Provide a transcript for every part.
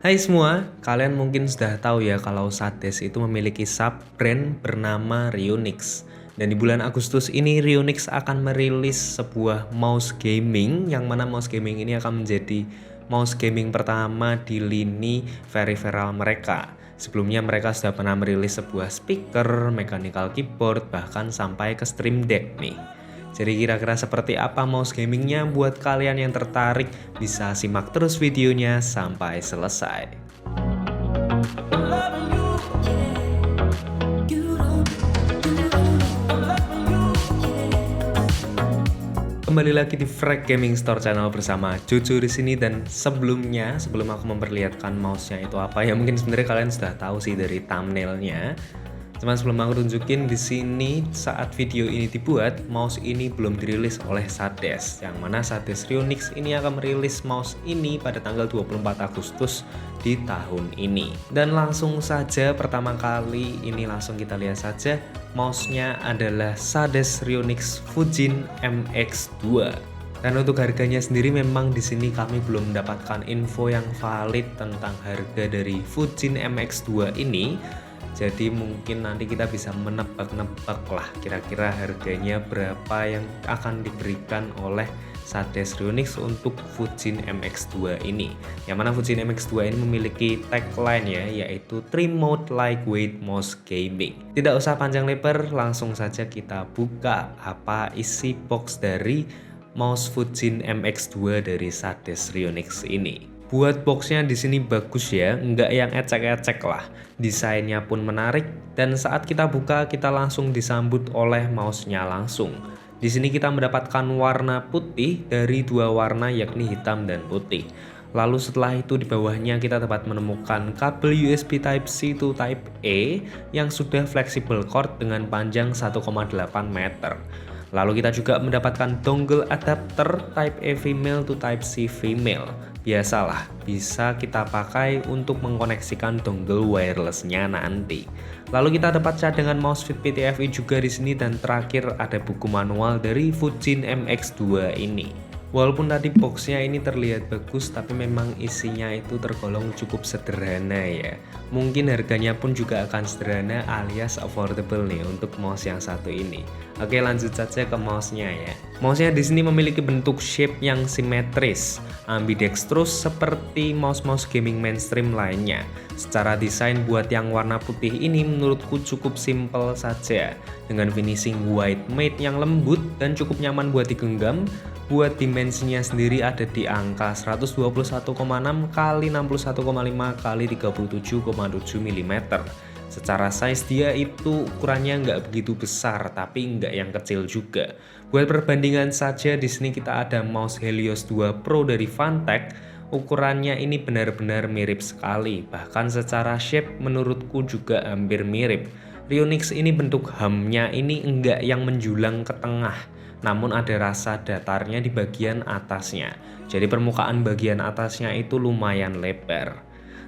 Hai semua, kalian mungkin sudah tahu ya kalau Sades itu memiliki sub-brand bernama Rionix. Dan di bulan Agustus ini Rionix akan merilis sebuah mouse gaming, yang mana mouse gaming ini akan menjadi mouse gaming pertama di lini peripheral mereka. Sebelumnya mereka sudah pernah merilis sebuah speaker, mechanical keyboard, bahkan sampai ke Stream Deck nih. Jadi kira-kira seperti apa mouse gamingnya? Buat kalian yang tertarik bisa simak terus videonya sampai selesai. Kembali lagi di Frag Gaming Store Channel bersama Jojo di sini. Dan sebelum aku memperlihatkan mouse-nya itu apa ya, mungkin sebenarnya kalian sudah tahu sih dari thumbnailnya. Cuman sebelum aku tunjukin di sini, saat video ini dibuat, mouse ini belum dirilis oleh Sades. Yang mana Sades Rionix ini akan merilis mouse ini pada tanggal 24 Agustus di tahun ini. Dan langsung saja pertama kali ini langsung kita lihat saja, mouse-nya adalah Sades Rionix Fujin MX2. Dan untuk harganya sendiri memang di sini kami belum mendapatkan info yang valid tentang harga dari Fujin MX2 ini. Jadi mungkin nanti kita bisa menebak-nebak lah kira-kira harganya berapa yang akan diberikan oleh Sades Rionix untuk Fujin MX2 ini. Yang mana Fujin MX2 ini memiliki tagline ya, yaitu Trim Mode Lightweight Mouse Gaming. Tidak usah panjang lebar, langsung saja kita buka apa isi box dari mouse Fujin MX2 dari Sades Rionix ini. Buat boxnya di sini bagus ya, nggak yang ecek-ecek lah. Desainnya pun menarik, dan saat kita buka kita langsung disambut oleh mouse-nya langsung. Di sini kita mendapatkan warna putih dari dua warna, yakni hitam dan putih. Lalu setelah itu di bawahnya kita dapat menemukan kabel USB Type-C to Type-A yang sudah flexible cord dengan panjang 1,8 meter. Lalu kita juga mendapatkan dongle adapter Type-A female to Type-C female. Biasalah, bisa kita pakai untuk mengkoneksikan dongle wirelessnya nanti. Lalu kita dapat cadangan mousepad PTFE juga di sini, dan terakhir ada buku manual dari Fujin MX2 ini. Walaupun tadi boxnya ini terlihat bagus, tapi memang isinya itu tergolong cukup sederhana ya. Mungkin harganya pun juga akan sederhana alias affordable nih untuk mouse yang satu ini. Oke, lanjut saja ke mouse-nya ya. Mouse-nya di sini memiliki bentuk shape yang simetris, ambidextrous seperti mouse-mouse gaming mainstream lainnya. Secara desain buat yang warna putih ini menurutku cukup simple saja, dengan finishing white matte yang lembut dan cukup nyaman buat digenggam. Buat dimensinya sendiri ada di angka 121,6 x 61,5 x 37,7 mm. Secara size dia itu ukurannya nggak begitu besar, tapi nggak yang kecil juga. Buat perbandingan saja, di sini kita ada mouse Helios 2 Pro dari Fantech. Ukurannya ini benar-benar mirip sekali, bahkan secara shape menurutku juga hampir mirip. Rionix ini bentuk hamnya ini enggak yang menjulang ke tengah, namun ada rasa datarnya di bagian atasnya. Jadi permukaan bagian atasnya itu lumayan lebar.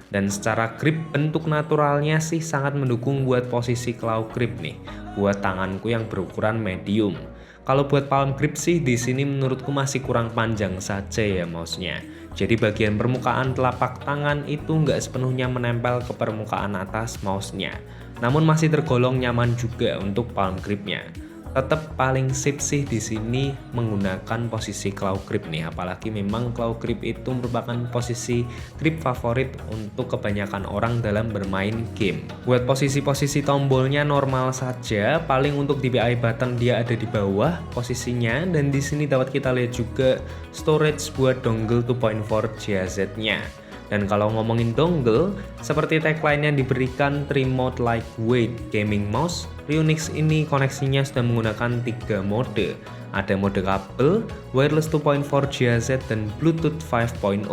Dan secara grip, bentuk naturalnya sih sangat mendukung buat posisi claw grip nih, buat tanganku yang berukuran medium. Kalau buat palm grip sih di sini menurutku masih kurang panjang saja ya mouse-nya. Jadi bagian permukaan telapak tangan itu nggak sepenuhnya menempel ke permukaan atas mouse-nya. Namun masih tergolong nyaman juga untuk palm gripnya. Tetap paling sip sih di sini menggunakan posisi claw grip nih, apalagi memang claw grip itu merupakan posisi grip favorit untuk kebanyakan orang dalam bermain game. Buat posisi-posisi tombolnya normal saja, paling untuk DPI button dia ada di bawah posisinya, dan di sini dapat kita lihat juga storage buat dongle 2.4 JZ-nya. Dan kalau ngomongin dongle, seperti tagline yang diberikan Trim Mode Lightweight Gaming Mouse, Rionix ini koneksinya sudah menggunakan 3 mode. Ada mode kabel, wireless 2.4 JZ, dan Bluetooth 5.0.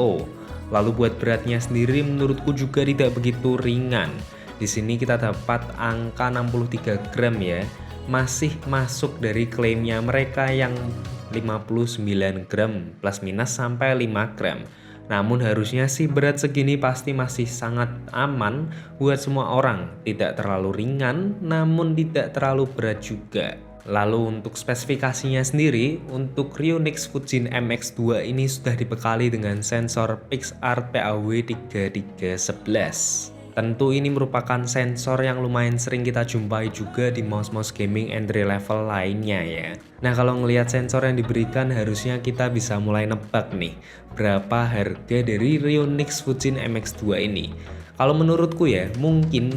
Lalu buat beratnya sendiri menurutku juga tidak begitu ringan. Di sini kita dapat angka 63 gram ya. Masih masuk dari klaimnya mereka yang 59 gram plus minus sampai 5 gram. Namun harusnya sih berat segini pasti masih sangat aman buat semua orang. Tidak terlalu ringan, namun tidak terlalu berat juga. Lalu untuk spesifikasinya sendiri, untuk Ryunix Fujin MX2 ini sudah dibekali dengan sensor PixArt PAW3311. Tentu ini merupakan sensor yang lumayan sering kita jumpai juga di mouse-mouse gaming entry level lainnya ya. Nah kalau ngelihat sensor yang diberikan harusnya kita bisa mulai nebak nih berapa harga dari Ryunix Fujin MX2 ini. Kalau menurutku ya mungkin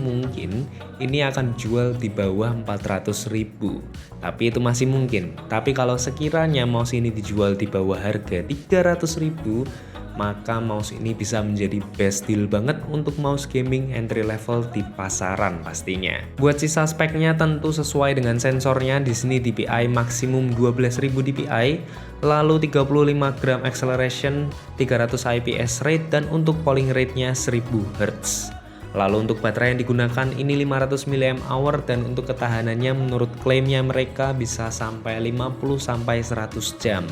ini akan dijual di bawah 400.000. Tapi itu masih mungkin. Tapi kalau sekiranya mouse ini dijual di bawah harga 300.000, maka mouse ini bisa menjadi best deal banget untuk mouse gaming entry level di pasaran pastinya. Buat sisa speknya tentu sesuai dengan sensornya. Di sini DPI maksimum 12.000 DPI, lalu 35 gram acceleration, 300 IPS rate, dan untuk polling rate-nya 1000 Hz. Lalu untuk baterai yang digunakan ini 500 mAh dan untuk ketahanannya menurut klaimnya mereka bisa sampai 50-100 jam.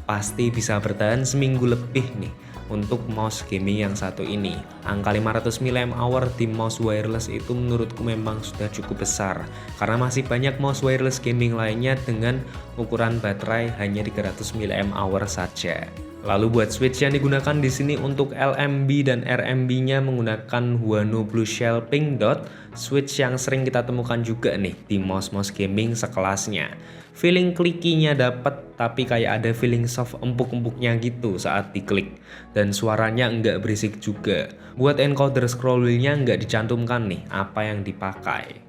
Pasti bisa bertahan seminggu lebih nih untuk mouse gaming yang satu ini. Angka 500 mAh di mouse wireless itu menurutku memang sudah cukup besar karena masih banyak mouse wireless gaming lainnya dengan ukuran baterai hanya 300 mAh saja. Lalu buat switch yang digunakan di sini untuk LMB dan RMB-nya menggunakan Huano Blue Shell Pink Dot, switch yang sering kita temukan juga nih di mouse-mouse gaming sekelasnya. Feeling clicky-nya dapat, tapi kayak ada feeling soft empuk-empuknya gitu saat diklik. Dan suaranya enggak berisik juga. Buat encoder scroll wheel-nya enggak dicantumkan nih apa yang dipakai.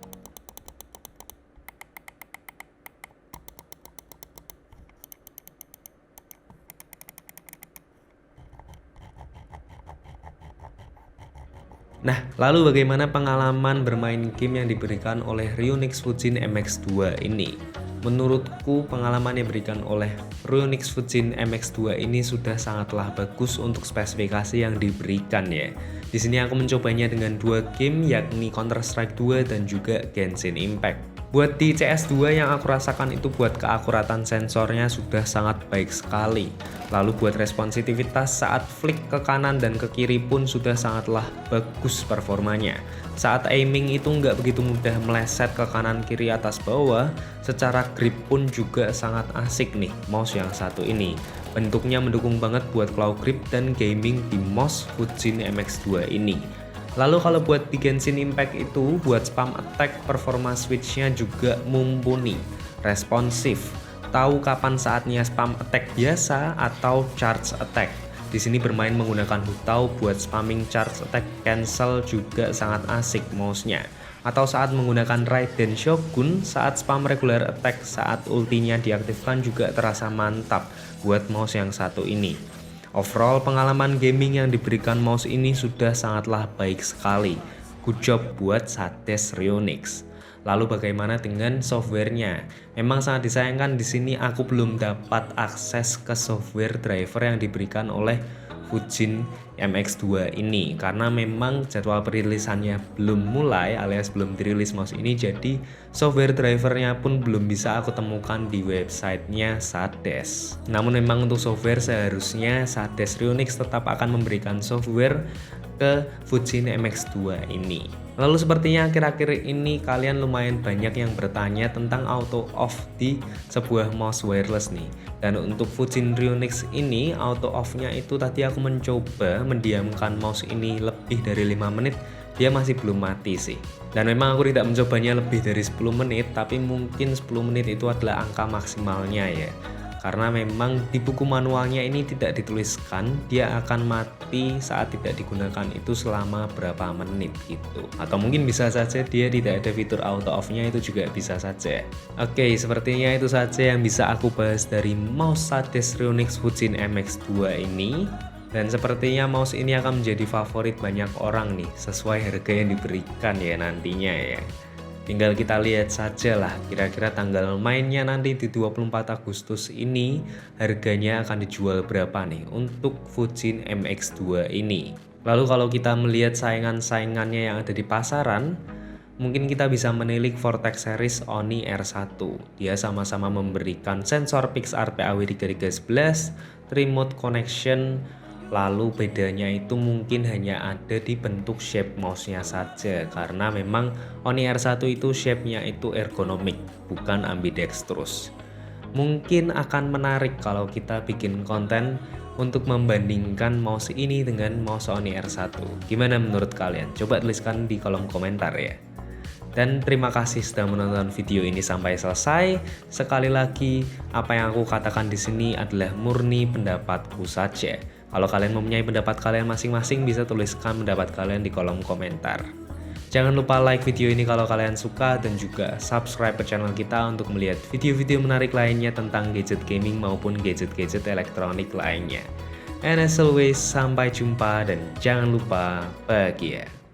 Nah, lalu bagaimana pengalaman bermain game yang diberikan oleh Ryunix Fujin MX2 ini? Menurutku pengalaman yang diberikan oleh Ryunix Fujin MX2 ini sudah sangatlah bagus untuk spesifikasi yang diberikan ya. Di sini aku mencobanya dengan dua game yakni Counter-Strike 2 dan juga Genshin Impact. Buat di CS2 yang aku rasakan itu buat keakuratan sensornya sudah sangat baik sekali. Lalu buat responsitivitas saat flick ke kanan dan ke kiri pun sudah sangatlah bagus performanya. Saat aiming itu nggak begitu mudah meleset ke kanan kiri atas bawah. Secara grip pun juga sangat asik nih mouse yang satu ini. Bentuknya mendukung banget buat claw grip dan gaming di mouse Fujin MX2 ini. Lalu kalau buat di Genshin Impact itu buat spam attack performa switch-nya juga mumpuni, responsif, tahu kapan saatnya spam attack biasa atau charge attack. Di sini bermain menggunakan Hutao buat spamming charge attack cancel juga sangat asik mouse-nya. Atau saat menggunakan Raiden Shogun saat spam regular attack saat ultinya diaktifkan juga terasa mantap buat mouse yang satu ini. Overall pengalaman gaming yang diberikan mouse ini sudah sangatlah baik sekali. Good job buat Sades Ryunix. Lalu bagaimana dengan softwarenya? Memang sangat disayangkan di sini aku belum dapat akses ke software driver yang diberikan oleh Fujin MX2 ini karena memang jadwal perilisannya belum mulai alias belum dirilis mouse ini, jadi software drivernya pun belum bisa aku temukan di websitenya Sades. Namun memang untuk software seharusnya Sades Ryunix tetap akan memberikan software ke Fujin MX2 ini. Lalu sepertinya akhir-akhir ini kalian lumayan banyak yang bertanya tentang auto off di sebuah mouse wireless nih. Dan untuk Fujin Ryunix ini auto off-nya itu tadi aku mencoba mendiamkan mouse ini lebih dari 5 menit, dia masih belum mati sih. Dan memang aku tidak mencobanya lebih dari 10 menit, tapi mungkin 10 menit itu adalah angka maksimalnya ya. Karena memang di buku manualnya ini tidak dituliskan dia akan mati saat tidak digunakan itu selama berapa menit gitu. Atau mungkin bisa saja dia tidak ada fitur auto off-nya, itu juga bisa saja. Oke, sepertinya itu saja yang bisa aku bahas dari mouse Sades Ryunix Fujin MX2 ini. Dan sepertinya mouse ini akan menjadi favorit banyak orang nih sesuai harga yang diberikan ya nantinya ya. Tinggal kita lihat saja lah kira-kira tanggal mainnya nanti di 24 Agustus ini harganya akan dijual berapa nih untuk Fujin MX2 ini. Lalu kalau kita melihat saingan-saingannya yang ada di pasaran, mungkin kita bisa menilik Vortex Series Oni R1. Dia sama-sama memberikan sensor PixArt PAW3311, remote connection, Lalu bedanya itu mungkin hanya ada di bentuk shape mouse-nya saja, karena memang Oni R1 itu shape-nya itu ergonomik, bukan ambidextrous. Mungkin akan menarik kalau kita bikin konten untuk membandingkan mouse ini dengan mouse Oni R1. Gimana menurut kalian? Coba tuliskan di kolom komentar ya. Dan terima kasih sudah menonton video ini sampai selesai. Sekali lagi, apa yang aku katakan di sini adalah murni pendapatku saja. Kalau kalian mempunyai pendapat kalian masing-masing, bisa tuliskan pendapat kalian di kolom komentar. Jangan lupa like video ini kalau kalian suka, dan juga subscribe ke channel kita untuk melihat video-video menarik lainnya tentang gadget gaming maupun gadget-gadget elektronik lainnya. And as always, sampai jumpa dan jangan lupa bahagia.